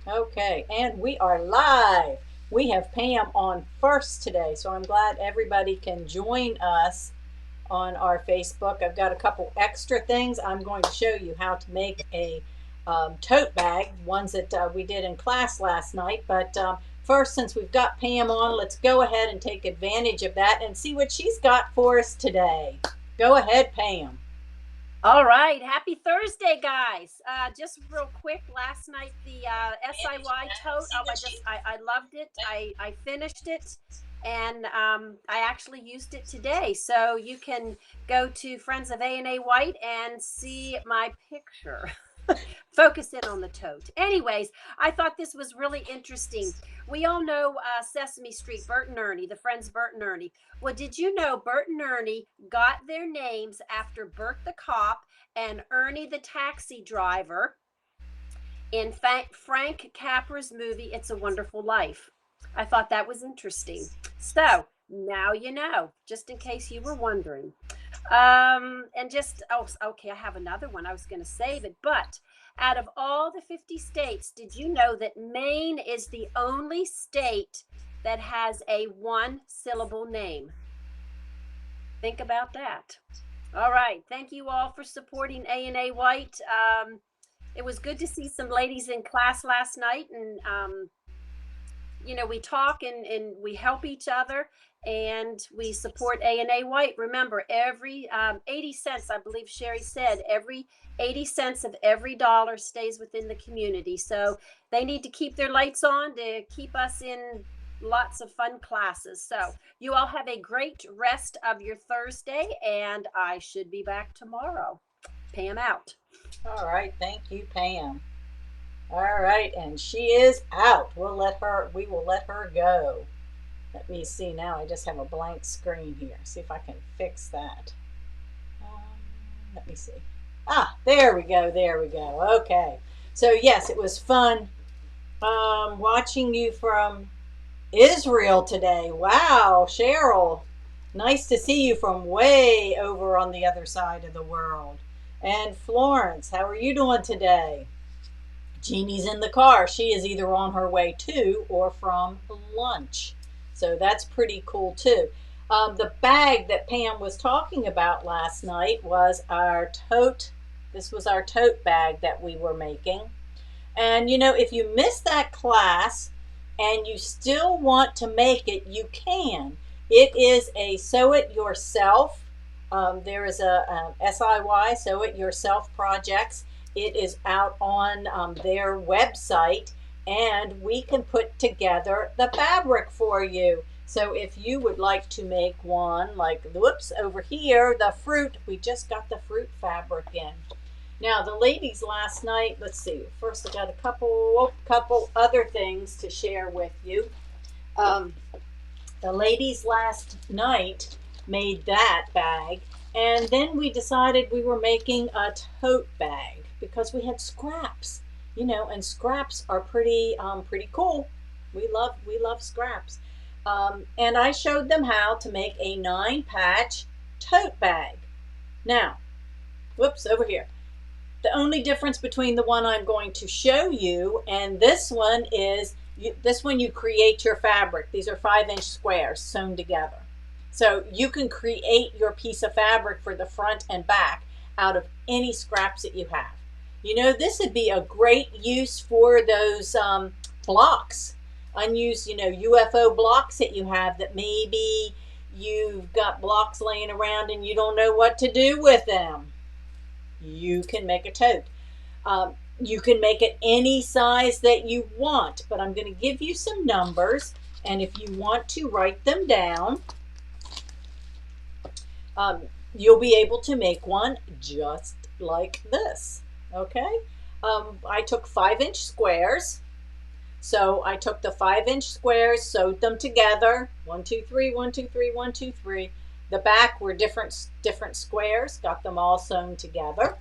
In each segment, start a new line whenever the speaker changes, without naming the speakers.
Okay, and we are live. We have Pam on first today, so I'm glad everybody can join us on our Facebook. I've got a couple extra things. I'm going to show you how to make a tote bag, ones that we did in class last night. But first, since we've got Pam on, let's go ahead and take advantage of that and see what she's got for us today. Go ahead, Pam.
All right, happy Thursday, guys. Just real quick, last night the SIY tote. I loved it. I finished it, and I actually used it today. So you can go to Friends of A&A White and see my picture. Focus in on the tote. Anyways, I thought this was really interesting. We all know Sesame Street, Bert and Ernie, the friends Bert and Ernie. Well, did you know Bert and Ernie got their names after Bert the cop and Ernie the taxi driver in Frank Capra's movie It's a Wonderful Life? I thought that was interesting. So now you know, just in case you were wondering. And just, oh, okay, I have another one. I was going to save it, but out of all the 50 states, did you know that Maine is the only state that has a one syllable name? Think about that. All right. Thank you all for supporting A&A White. It was good to see some ladies in class last night, and we talk and we help each other, and we support A&A White. Remember, every 80 cents, I believe Sherry said, every 80 cents of every dollar stays within the community. So they need to keep their lights on to keep us in lots of fun classes. So you all have a great rest of your Thursday, and I should be back tomorrow. Pam out.
All right, thank you, Pam. All right, and she is out. We will let her go. Let me see now. I just have a blank screen here. See if I can fix that. Let me see. Ah, there we go. There we go. Okay. So yes, it was fun watching you from Israel today. Wow, Cheryl. Nice to see you from way over on the other side of the world. And Florence, how are you doing today? Jeannie's in the car. She is either on her way to or from lunch. So that's pretty cool too. The bag that Pam was talking about last night was our tote. This was our tote bag that we were making. And if you missed that class and you still want to make it, you can. It is a sew it yourself. There is a SIY, sew it yourself projects. It is out on their website, and we can put together the fabric for you. So if you would like to make one, like, whoops, over here, the fruit, we just got the fruit fabric in. Now, the ladies last night, let's see, first I got a couple other things to share with you. Um, the ladies last night made that bag, and then we decided we were making a tote bag because we had scraps, and scraps are pretty cool. We love scraps. And I showed them how to make a 9-patch tote bag. Now, whoops, over here. The only difference between the one I'm going to show you and this one is this one you create your fabric. These are 5-inch squares sewn together. So you can create your piece of fabric for the front and back out of any scraps that you have. This would be a great use for those blocks, unused, UFO blocks that you have that maybe you've got blocks laying around and you don't know what to do with them. You can make a tote. You can make it any size that you want, but I'm going to give you some numbers, and if you want to write them down, you'll be able to make one just like this. Okay? I took 5-inch squares. So I took the 5-inch squares, sewed them together. 1, 2, 3, 1, 2, 3, 1, 2, 3. The back were different squares, got them all sewn together,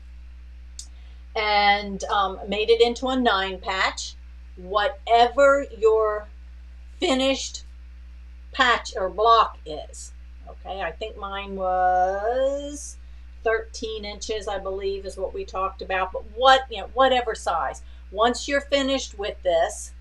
and made it into a 9-patch. Whatever your finished patch or block is. Okay, I think mine was 13 inches, I believe, is what we talked about. But whatever size, Once you're finished with this,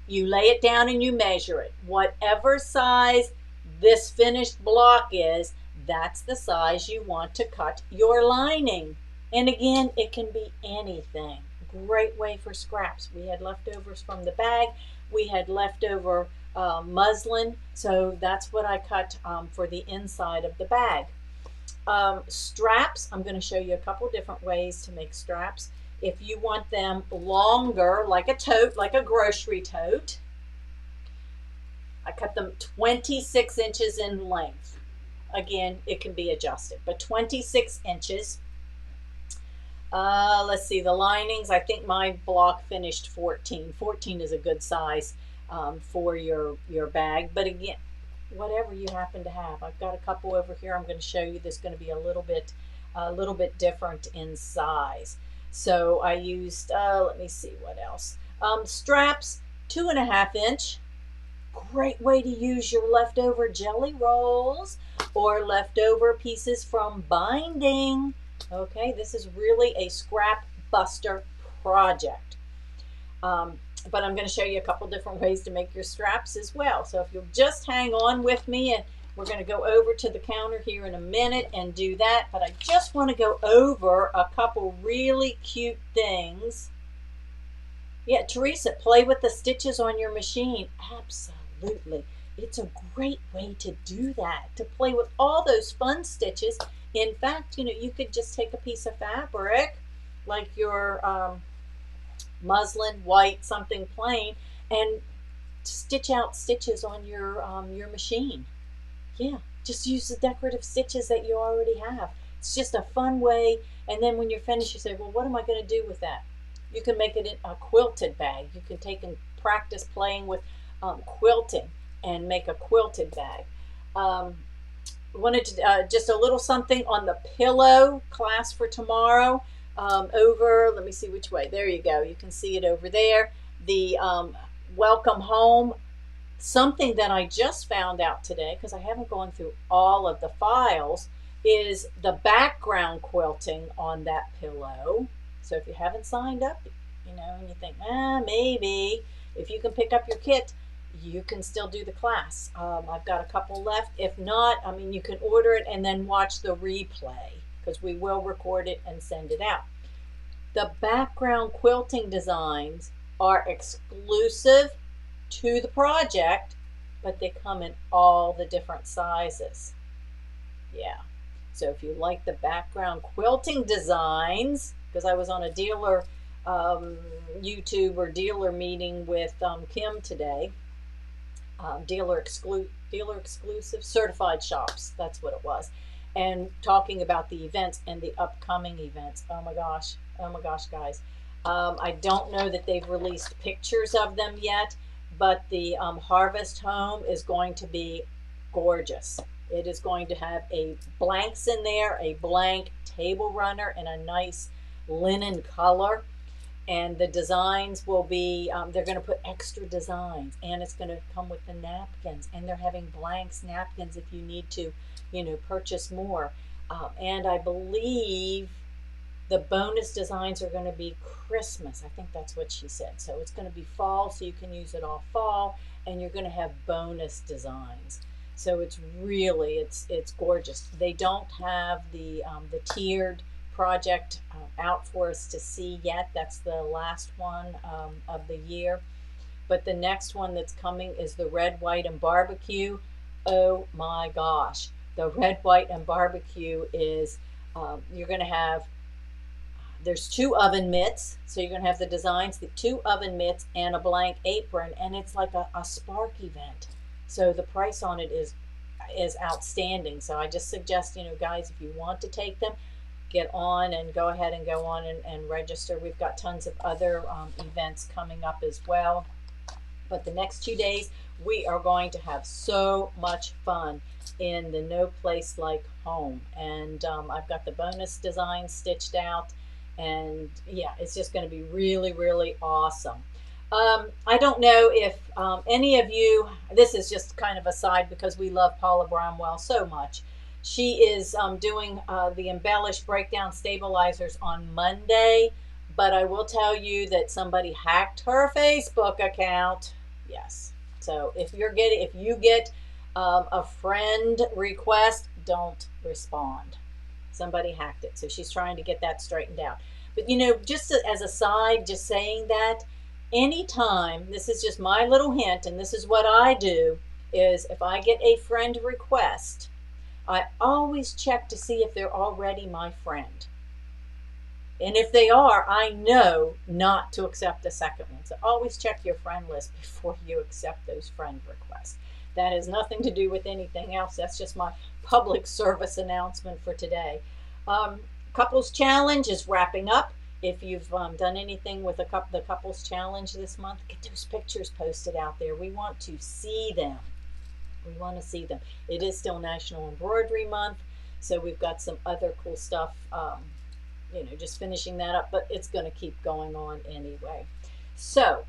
you lay it down and you measure it. Whatever size this finished block is, that's the size you want to cut your lining. And again, it can be anything. Great way for scraps. We had leftovers from the bag. We had leftover muslin, so that's what I cut for the inside of the bag. Straps, I'm going to show you a couple different ways to make straps. If you want them longer, like a tote, like a grocery tote, I cut them 26 inches in length. Again, it can be adjusted, but 26 inches. Let's see, the linings, I think my block finished 14. 14 is a good size for your bag, but again, whatever you happen to have. I've got a couple over here I'm going to show you that's going to be a little bit different in size. So I used, let me see what else. Straps, 2.5 inch. Great way to use your leftover jelly rolls or leftover pieces from binding. Okay, this is really a scrap buster project. But I'm going to show you a couple different ways to make your straps as well. So if you'll just hang on with me, and we're going to go over to the counter here in a minute and do that. But I just want to go over a couple really cute things. Yeah, Teresa, play with the stitches on your machine. Absolutely. It's a great way to do that, to play with all those fun stitches. In fact, you could just take a piece of fabric, like your muslin, white, something plain, and stitch out stitches on your machine. Yeah, just use the decorative stitches that you already have. It's just a fun way. And then when you're finished, you say, well, what am I going to do with that? You can make it in a quilted bag. You can take and practice playing with quilting and make a quilted bag. Wanted to just a little something on the pillow class for tomorrow. Over, let me see which way. There you go. You can see it over there. The welcome home. Something that I just found out today, because I haven't gone through all of the files, is the background quilting on that pillow. So if you haven't signed up, and you think, maybe, if you can pick up your kit, you can still do the class. I've got a couple left. If not, you can order it and then watch the replay, because we will record it and send it out. The background quilting designs are exclusive to the project, but they come in all the different sizes. Yeah. So if you like the background quilting designs, because I was on a dealer YouTube or dealer meeting with Kim today, dealer exclusive certified shops, that's what it was, and talking about the events and the upcoming events. Oh my gosh, guys. I don't know that they've released pictures of them yet, but the Harvest Home is going to be gorgeous. It is going to have a blanks in there, a blank table runner, and a nice linen color. And the designs will be, they're going to put extra designs, and it's going to come with the napkins, and they're having blanks napkins if you need to, purchase more. And I believe the bonus designs are going to be Christmas. I think that's what she said. So it's going to be fall, so you can use it all fall, and you're going to have bonus designs. So it's really, it's gorgeous. They don't have the tiered project out for us to see yet. That's the last one of the year. But the next one that's coming is the red, white, and barbecue. Oh my gosh. The red, white, and barbecue is, you're going to have, there's 2 oven mitts. So you're going to have the designs, the 2 oven mitts, and a blank apron. And it's like a spark event. So the price on it is outstanding. So I just suggest, guys, if you want to take them, get on and go ahead and go on and register. We've got tons of other events coming up as well. But the next 2 days, we are going to have so much fun in the No Place Like Home. And I've got the bonus designs stitched out. And yeah, it's just going to be really, really awesome. I don't know if any of you, this is just kind of a side because we love Paula Bromwell so much. She is doing the embellished breakdown stabilizers on Monday. But I will tell you that somebody hacked her Facebook account. Yes. So if you get a friend request, don't respond. Somebody hacked it. So she's trying to get that straightened out. But just as a side, just saying that anytime, this is just my little hint, and this is what I do, is if I get a friend request, I always check to see if they're already my friend. And if they are, I know not to accept the second one. So always check your friend list before you accept those friend requests. That has nothing to do with anything else. That's just my public service announcement for today. Couples Challenge is wrapping up. If you've done anything with the Couples Challenge this month, get those pictures posted out there. We want to see them. We want to see them. It is still National Embroidery Month, so we've got some other cool stuff. Just finishing that up, but it's going to keep going on anyway. So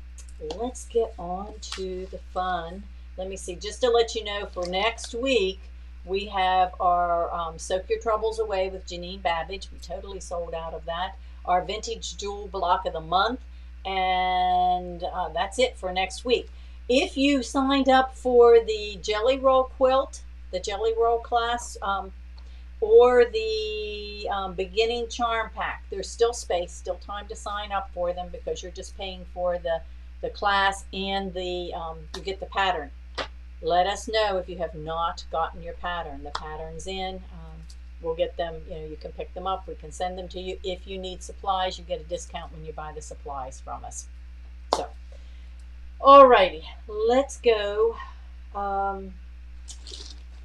let's get on to the fun. Let me see, just to let you know, for next week, we have our Soak Your Troubles Away with Janine Babbage. We totally sold out of that. Our Vintage Jewel Block of the Month, and that's it for next week. If you signed up for the Jelly Roll Quilt, the Jelly Roll class, or the beginning charm pack, there's still space, still time to sign up for them, because you're just paying for the class and the you get the pattern. Let us know if you have not gotten your pattern. The pattern's in. We'll get them. You can pick them up. We can send them to you. If you need supplies, you get a discount when you buy the supplies from us. So, alrighty, let's go over.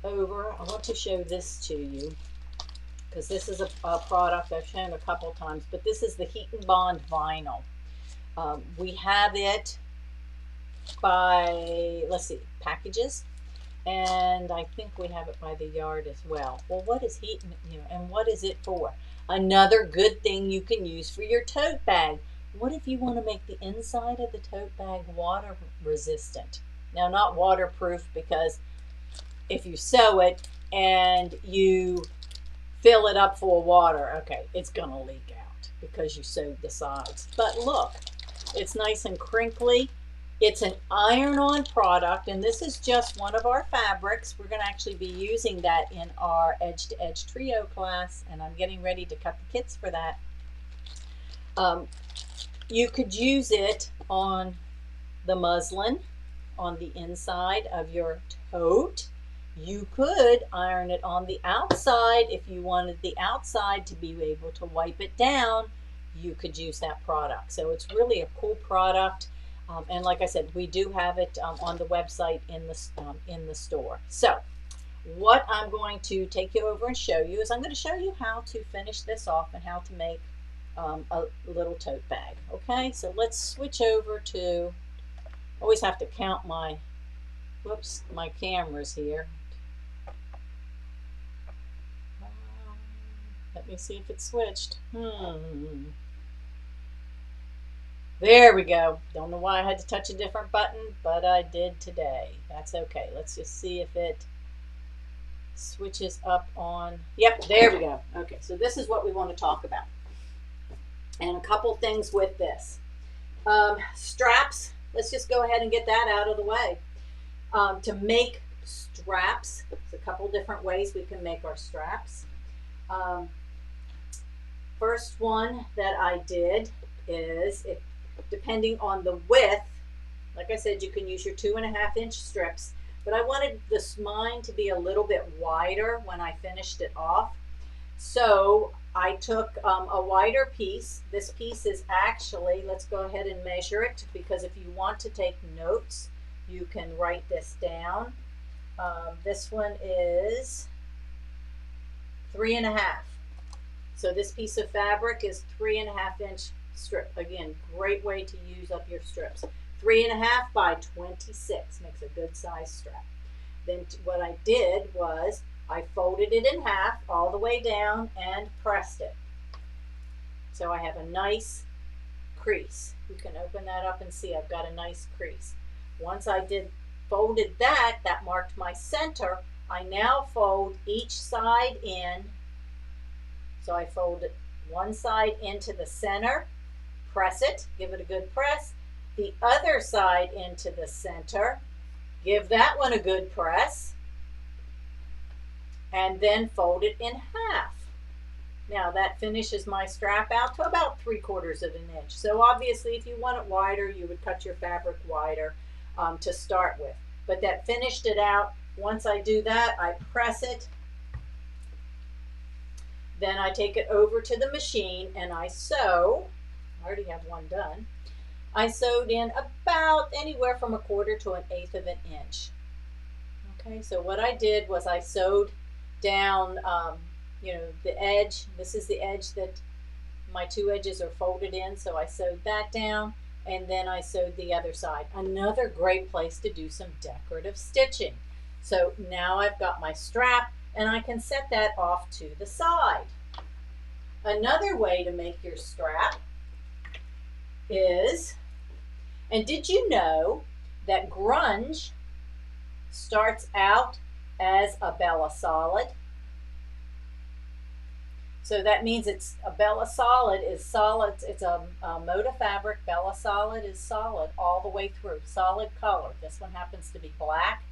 I want to show this to you, because this is a product I've shown a couple times, but this is the Heat and Bond vinyl. We have it by, let's see, packages, and I think we have it by the yard as well. Well, what is heat and what is it for? Another good thing you can use for your tote bag. What if you want to make the inside of the tote bag water resistant? Now, not waterproof, because if you sew it and you fill it up full of water, okay, it's going to leak out because you sewed the sides. But look, it's nice and crinkly. It's an iron-on product, and this is just one of our fabrics. We're going to actually be using that in our edge-to-edge trio class, and I'm getting ready to cut the kits for that. You could use it on the muslin on the inside of your tote. You could iron it on the outside if you wanted the outside to be able to wipe it down. You could use that product. So it's really a cool product. And like I said, we do have it on the website in the store. So what I'm going to take you over and show you is I'm going to show you how to finish this off and how to make a little tote bag. Okay, so let's switch over to, always have to count my, whoops, my cameras here. Let me see if it switched. There we go. Don't know why I had to touch a different button, but I did today. That's okay. Let's just see if it switches up on. Yep, there we go. Okay, so this is what we want to talk about. And a couple things with this. Straps. Let's just go ahead and get that out of the way. To make straps, there's a couple different ways we can make our straps. First one that I did is, depending on the width, like I said, you can use your 2.5-inch strips, but I wanted mine to be a little bit wider when I finished it off. So I took a wider piece. This piece is actually, let's go ahead and measure it, because if you want to take notes, you can write this down. This one is 3.5. So this piece of fabric is 3.5-inch strip. Again, great way to use up your strips. 3.5 by 26 makes a good size strap. Then what I did was I folded it in half all the way down and pressed it. So I have a nice crease. You can open that up and see I've got a nice crease. Once I folded that, that marked my center. I now fold each side in. So I fold one side into the center, press it, give it a good press. The other side into the center, give that one a good press, and then fold it in half. Now that finishes my strap out to about 3/4 of an inch. So obviously if you want it wider, you would cut your fabric wider to start with. But that finished it out. Once I do that, I press it. Then I take it over to the machine and I sew. I already have one done. I sewed in about anywhere from 1/4 to 1/8 of an inch. Okay, so what I did was I sewed down, the edge. This is the edge that my two edges are folded in, so I sewed that down, and then I sewed the other side. Another great place to do some decorative stitching. So now I've got my strap, and I can set that off to the side. Another way to make your strap is, and did you know that grunge starts out as a Bella solid? So that means it's a Bella solid is solid. It's a Moda fabric. Bella solid is solid all the way through, solid color. This one happens to be black.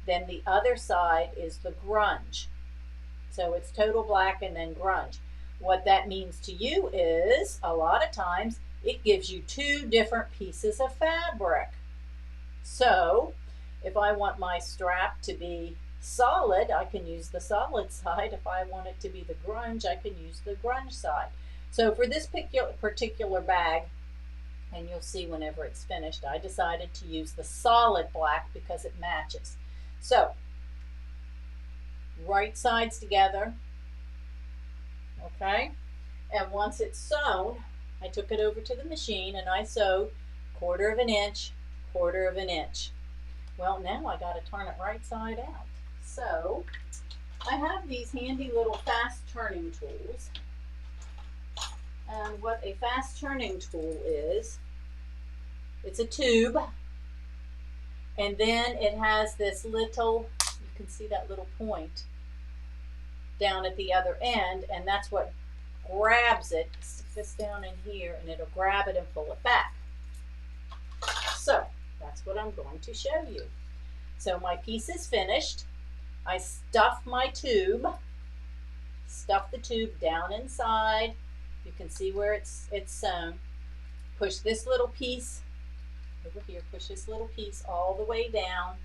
Then the other side is the grunge. So it's total black and then grunge. What that means to you is a lot of times it gives you two different pieces of fabric. So if I want my strap to be solid, I can use the solid side. If I want it to be the grunge, I can use the grunge side. So for this particular bag, and you'll see whenever it's finished, I decided to use the solid black because it matches. So right sides together, okay? And once it's sewn, I took it over to the machine and I sewed 1/4 of an inch, 1/4 of an inch. Well, now I got to turn it right side out. So I have these handy little fast turning tools. And what a fast turning tool is, it's a tube. And then it has this little, you can see that little point down at the other end, and that's what grabs it. Stick this down in here and it'll grab it and pull it back. So that's what I'm going to show you. So my piece is finished. I stuff my tube, stuff the tube down inside. You can see where it's sewn. Push this little piece over here, push this little piece all the way down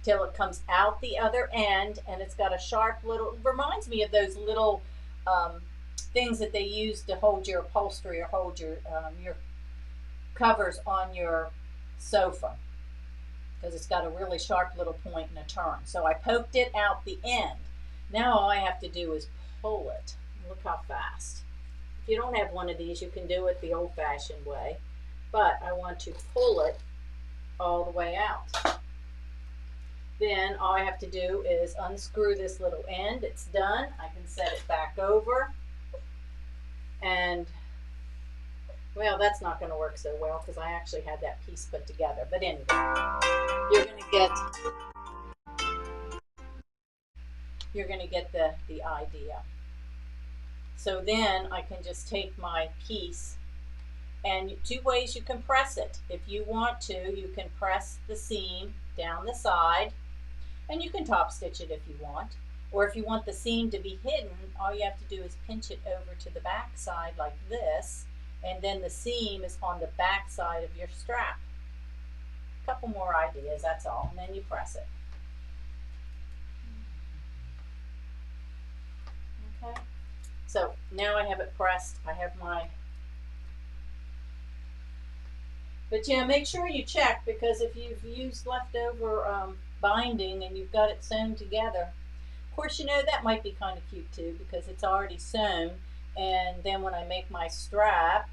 till it comes out the other end, and it's got a sharp little, reminds me of those little things that they use to hold your upholstery or hold your covers on your sofa, because it's got a really sharp little point and a turn. So I poked it out the end. Now all I have to do is pull it. Look how fast. If you don't have one of these, you can do it the old-fashioned way, but I want to pull it all the way out. Then all I have to do is unscrew this little end. It's done. I can set it back over, and well, that's not going to work so well because I actually had that piece put together. But anyway, you're going to get the idea. So then I can just take my piece, and two ways you can press it. If you want to, you can press the seam down the side, and you can top stitch it if you want. Or if you want the seam to be hidden, all you have to do is pinch it over to the back side like this, and then the seam is on the back side of your strap. A couple more ideas, that's all, and then you press it. Okay, so now I have it pressed. I have my, but yeah, make sure you check, because if you've used leftover binding and you've got it sewn together, of course, you know, that might be kind of cute too, because it's already sewn, and then when I make my strap,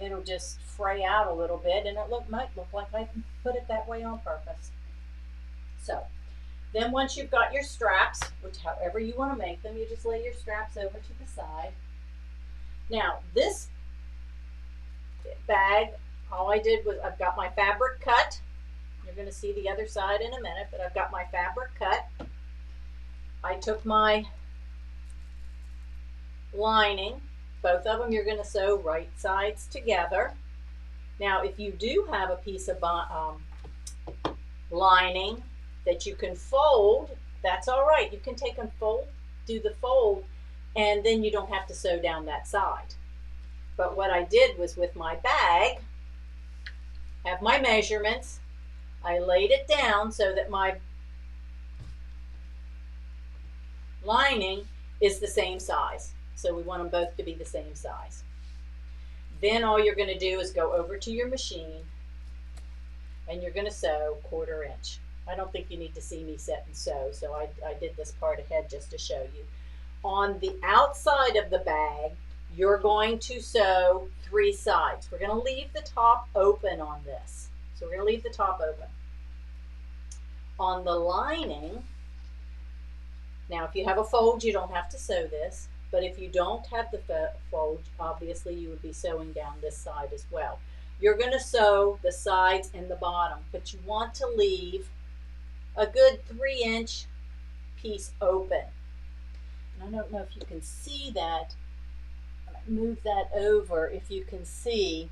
it'll just fray out a little bit, and it might look like I put it that way on purpose. So then once you've got your straps, which however you want to make them, you just lay your straps over to the side. Now this bag, all I did was, I've got my fabric cut. You're going to see the other side in a minute, but I've got my fabric cut. I took my lining, both of them you're going to sew right sides together. Now, if you do have a piece of lining that you can fold, that's all right. You can take and fold, do the fold, and then you don't have to sew down that side. But what I did was with my bag, have my measurements, I laid it down so that my lining is the same size. So we want them both to be the same size. Then all you're going to do is go over to your machine and you're going to sew 1/4 inch. I don't think you need to see me set and sew, so I did this part ahead just to show you. On the outside of the bag, you're going to sew 3 sides. We're going to leave the top open on this. So we're going to leave the top open. On the lining, now if you have a fold, you don't have to sew this, but if you don't have the fold, obviously you would be sewing down this side as well. You're going to sew the sides and the bottom, but you want to leave a good 3-inch piece open. And I don't know if you can see that. Move that over. If you can see,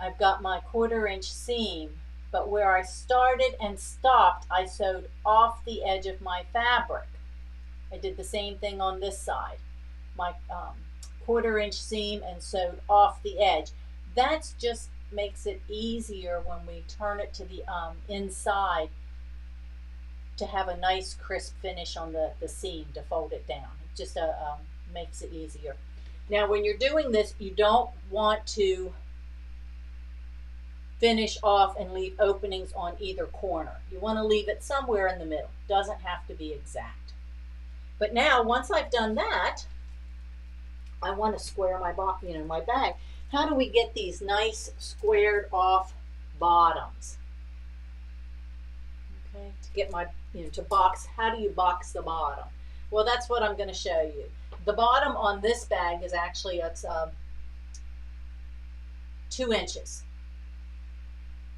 I've got my 1/4 inch seam, but where I started and stopped, I sewed off the edge of my fabric. I did the same thing on this side. My 1/4 inch seam and sewed off the edge. That just makes it easier when we turn it to the inside to have a nice crisp finish on the seam to fold it down. It just makes it easier. Now when you're doing this, you don't want to finish off and leave openings on either corner. You want to leave it somewhere in the middle. Doesn't have to be exact. But now once I've done that, I want to square my my bag. How do we get these nice squared off bottoms? Okay, to get my to box, how do you box the bottom? Well, that's what I'm going to show you. The bottom on this bag is actually, it's 2 inches.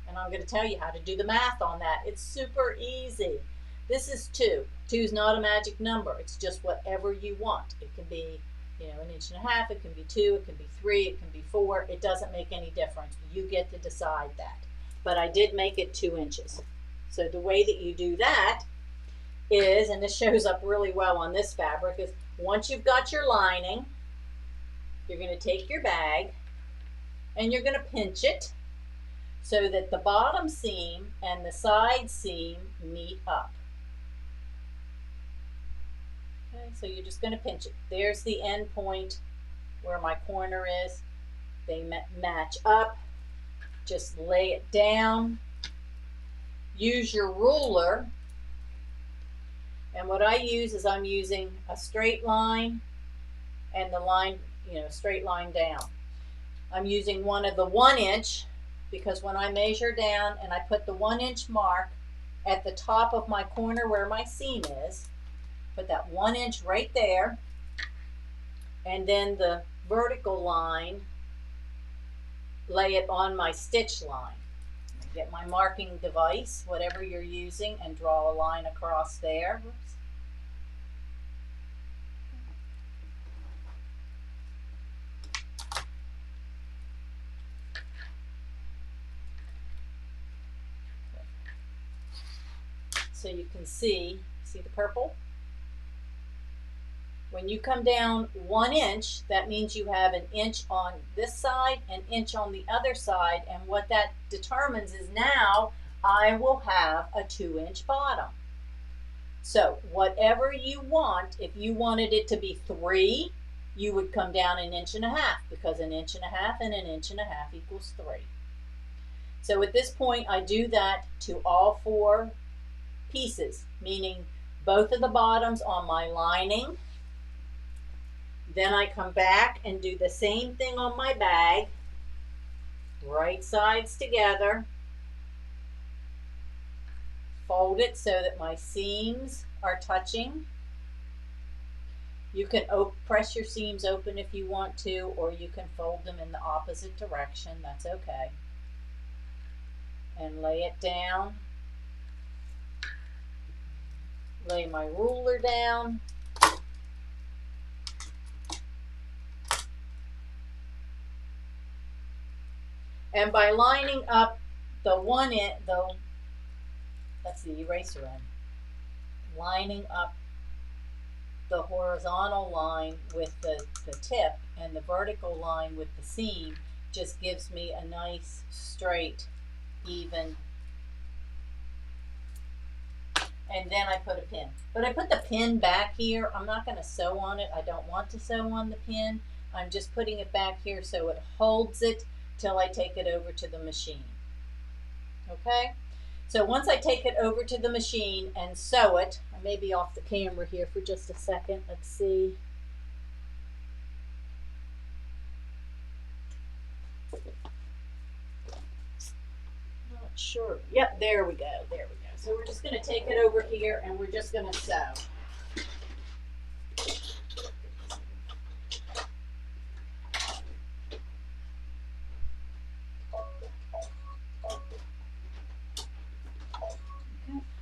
And I'm going to tell you how to do the math on that. It's super easy. This is 2. 2 is not a magic number. It's just whatever you want. It can be 1.5 inches, it can be 2, it can be 3, it can be 4. It doesn't make any difference. You get to decide that. But I did make it 2 inches. So the way that you do that is, and this shows up really well on this fabric, is once you've got your lining, you're going to take your bag and you're going to pinch it so that the bottom seam and the side seam meet up. Okay, so you're just going to pinch it. There's the end point where my corner is. They match up. Just lay it down. Use your ruler. And what I use is I'm using a straight line and the line, straight line down. I'm using one of the 1 inch because when I measure down and I put the 1 inch mark at the top of my corner where my seam is, put that 1 inch right there, and then the vertical line, lay it on my stitch line. Get my marking device, whatever you're using, and draw a line across there. Whoops. So you can see the purple? When you come down 1 inch, that means you have 1 inch on this side, 1 inch on the other side, and what that determines is now I will have a 2 inch bottom. So whatever you want, if you wanted it to be 3, you would come down 1.5 inches because 1.5 inches and 1.5 inches equals 3. So at this point, I do that to all 4 pieces, meaning both of the bottoms on my lining. Then I come back and do the same thing on my bag, right sides together, fold it so that my seams are touching. You can press your seams open if you want to, or you can fold them in the opposite direction, that's okay. And lay it down. Lay my ruler down. And by lining up the one end, that's the eraser end, lining up the horizontal line with the tip and the vertical line with the seam just gives me a nice, straight, even. And then I put a pin. But I put the pin back here. I'm not going to sew on it. I don't want to sew on the pin. I'm just putting it back here so it holds it till I take it over to the machine. Okay? So once I take it over to the machine and sew it, I may be off the camera here for just a second. Let's see. Not sure. Yep, there we go. There we go. So we're just going to take it over here and we're just going to sew.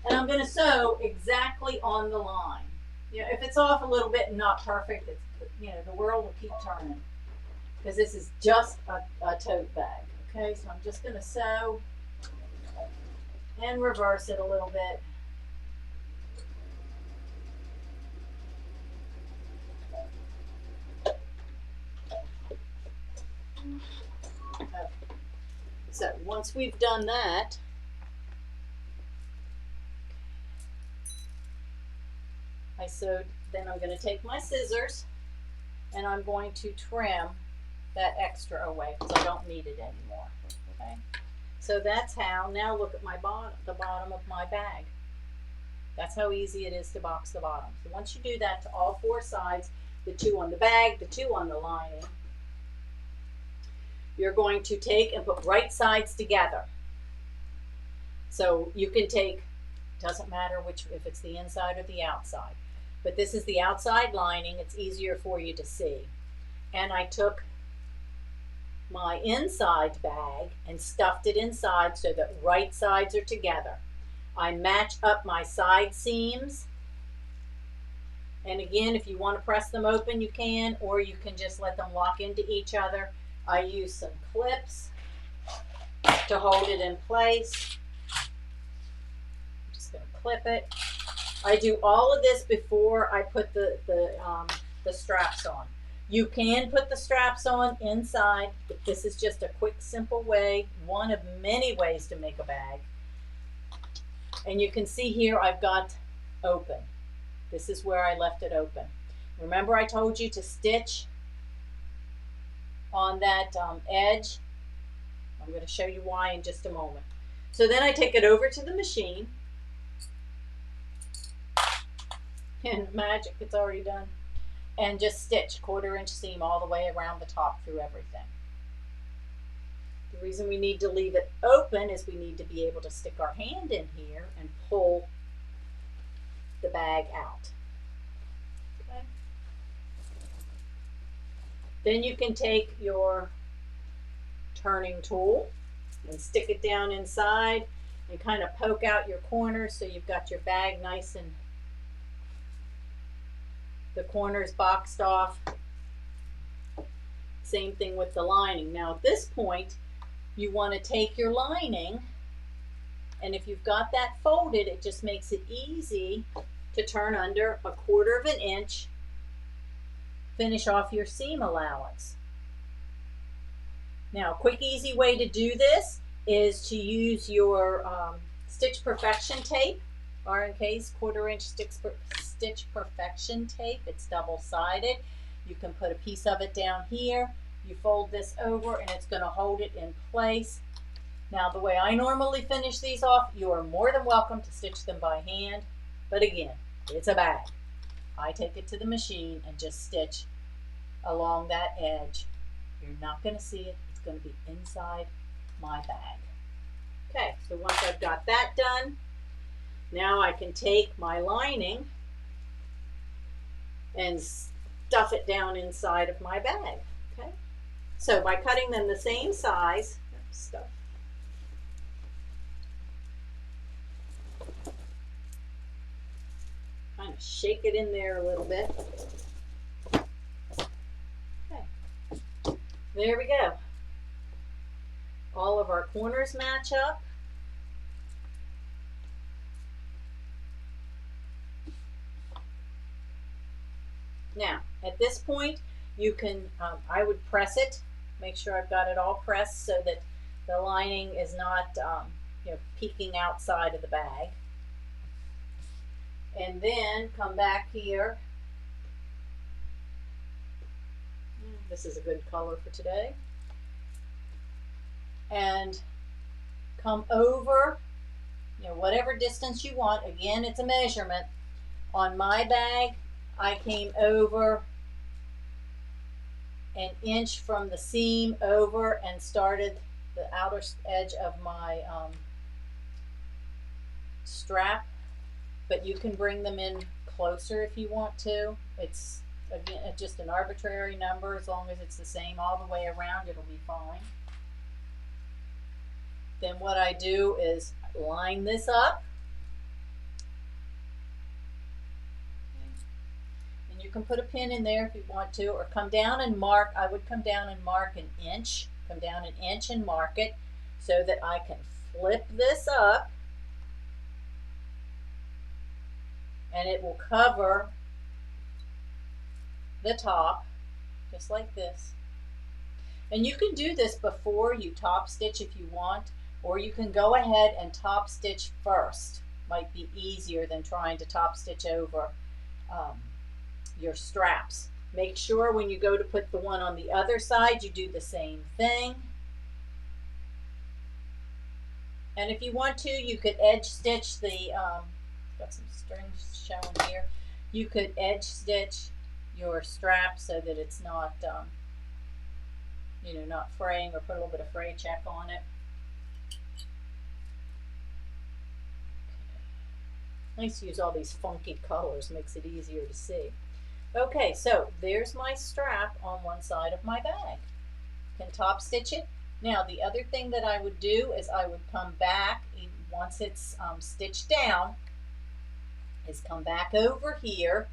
And I'm going to sew exactly on the line. You know, if it's off a little bit and not perfect, it's, you know, the world will keep turning because this is just a tote bag. Okay, so I'm just going to sew and reverse it a little bit. Okay. So once we've done that, I sewed, then I'm going to take my scissors and I'm going to trim that extra away because I don't need it anymore. Okay, so that's how. Now look at my bottom, the bottom of my bag. That's how easy it is to box the bottom. So once you do that to all four sides, the two on the bag, the two on the lining, you're going to take and put right sides together. So you can take, doesn't matter which, if it's the inside or the outside, but this is the outside lining. It's easier for you to see. And I took my inside bag and stuffed it inside so that right sides are together. I match up my side seams. And again, if you want to press them open, you can, or you can just let them lock into each other. I use some clips to hold it in place. I'm just going to clip it. I do all of this before I put the straps on. You can put the straps on inside, but this is just a quick, simple way, one of many ways to make a bag. And you can see here I've got open. This is where I left it open. Remember I told you to stitch on that edge? I'm going to show you why in just a moment. So then I take it over to the machine. And magic, it's already done. And just stitch 1/4 inch seam all the way around the top through everything. The reason we need to leave it open is we need to be able to stick our hand in here and pull the bag out. Okay. Then you can take your turning tool and stick it down inside and kind of poke out your corners so you've got your bag nice and the corners boxed off. Same thing with the lining. Now at this point, you want to take your lining, and if you've got that folded, it just makes it easy to turn under 1/4 inch, finish off your seam allowance. Now, a quick, easy way to do this is to use your Stitch Perfection tape, R&K's 1/4 inch Stitch Perfection tape. It's double-sided. You can put a piece of it down here. You fold this over and it's going to hold it in place. Now, the way I normally finish these off, you are more than welcome to stitch them by hand. But again, it's a bag. I take it to the machine and just stitch along that edge. You're not going to see it. It's going to be inside my bag. Okay, so once I've got that done, now I can take my lining and stuff it down inside of my bag. Okay, so by cutting them the same size, kind of shake it in there a little bit. Okay, there we go. all of our corners match up. Now, at this point, you can, I would press it, make sure I've got it all pressed so that the lining is not, peeking outside of the bag. And then come back here. This is a good color for today. And come over, whatever distance you want. Again, it's a measurement. On my bag, I came over an inch from the seam over and started the outer edge of my strap, but you can bring them in closer if you want to. It's, again, just an arbitrary number. As long as it's the same all the way around, it'll be fine. Then what I do is line this up. And you can put a pin in there if you want to, or come down and mark. I would come down and mark an inch. Come down an inch and mark it so that I can flip this up and it will cover the top just like this. And you can do this before you top stitch if you want, or you can go ahead and top stitch first. Might be easier than trying to top stitch over your straps. Make sure when you go to put the one on the other side, you do the same thing. And if you want to, you could edge stitch the, got some strings showing here. You could edge stitch your strap so that it's not, not fraying, or put a little bit of fray check on it. Nice to use all these funky colors, makes it easier to see. Okay, so there's my strap on one side of my bag. Can top stitch it. Now the other thing that I would do is I would come back, once it's stitched down, is come back over here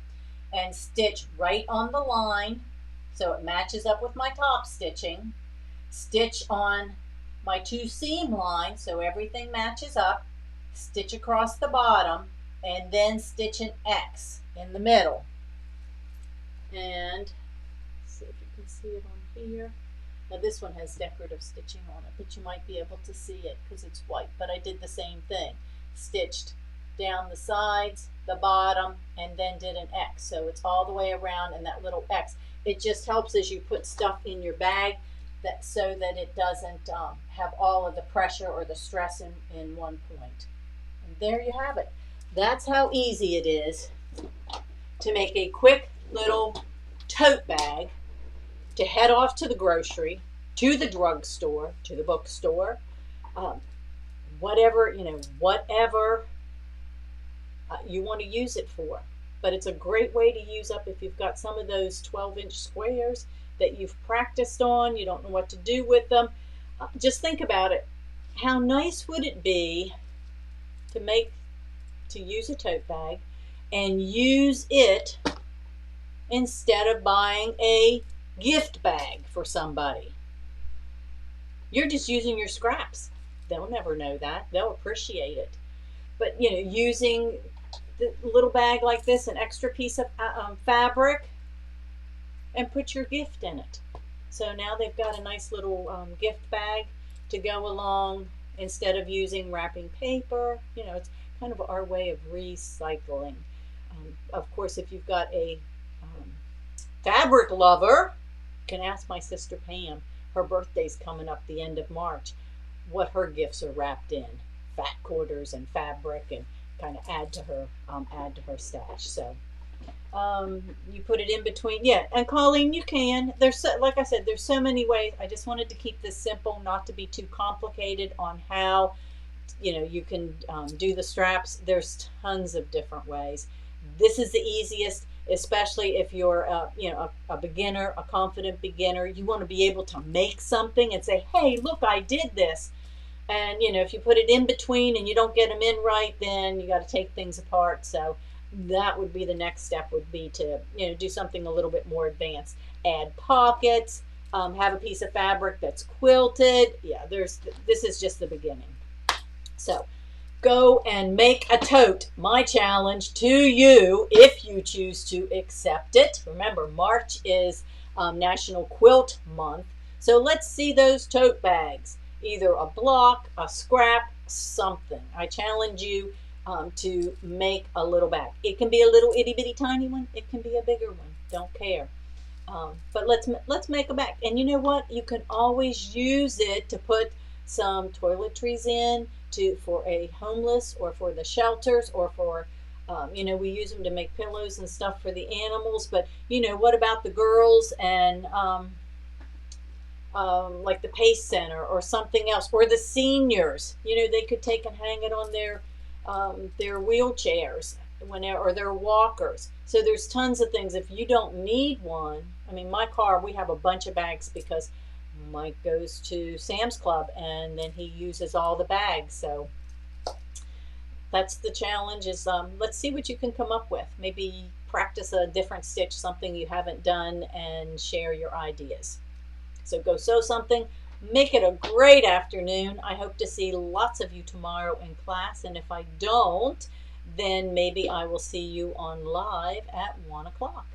and stitch right on the line so it matches up with my top stitching. Stitch on my two seam lines so everything matches up. Stitch across the bottom and then stitch an X in the middle. And see if you can see it on here. Now this one has decorative stitching on it, but you might be able to see it because it's white. But I did the same thing. Stitched down the sides, the bottom, and then did an X. So it's all the way around, and that little X. It just helps as you put stuff in your bag so that it doesn't have all of the pressure or the stress in one point. And there you have it. That's how easy it is to make a quick little tote bag to head off to the grocery, to the drugstore, to the bookstore, whatever you want to use it for. But it's a great way to use up if you've got some of those 12-inch squares that you've practiced on, you don't know what to do with them. Just think about it. How nice would it be to use a tote bag and use it instead of buying a gift bag for somebody? You're just using your scraps. They'll never know that. They'll appreciate it. But using the little bag like this, an extra piece of fabric, and put your gift in it. So now they've got a nice little gift bag to go along instead of using wrapping paper. It's kind of our way of recycling. Of course, if you've got a fabric lover, you can ask my sister Pam. Her birthday's coming up the end of March. What her gifts are wrapped in, fat quarters and fabric, and kind of add to her stash. So you put it in between. Yeah, and Colleen, you can. Like I said, there's so many ways. I just wanted to keep this simple, not to be too complicated on how you can do the straps. There's tons of different ways. This is the easiest, especially if you're a beginner, a confident beginner. You want to be able to make something and say, hey, look, I did this. And if you put it in between and you don't get them in right, then you got to take things apart. So that would be the next step, would be to do something a little bit more advanced. Add pockets, have a piece of fabric that's quilted. Yeah, this is just the beginning. So go and make a tote. My challenge to you, if you choose to accept it. Remember, March is National Quilt Month. So let's see those tote bags. Either a block, a scrap, something. I challenge you to make a little bag. It can be a little itty bitty tiny one. It can be a bigger one. Don't care. But let's make a bag. And you know what? You can always use it to put some toiletries in for a homeless or for the shelters or for we use them to make pillows and stuff for the animals. But what about the girls and like the Pace Center or something else, or the seniors? They could take and hang it on their wheelchairs or their walkers. So there's tons of things. If you don't need one, I mean, my car, we have a bunch of bags because Mike goes to Sam's Club and then he uses all the bags. So that's the challenge. Is let's see what you can come up with. Maybe practice a different stitch, something you haven't done, and share your ideas. So go sew something. Make it a great afternoon. I hope to see lots of you tomorrow in class. And if I don't, then maybe I will see you on live at 1 o'clock.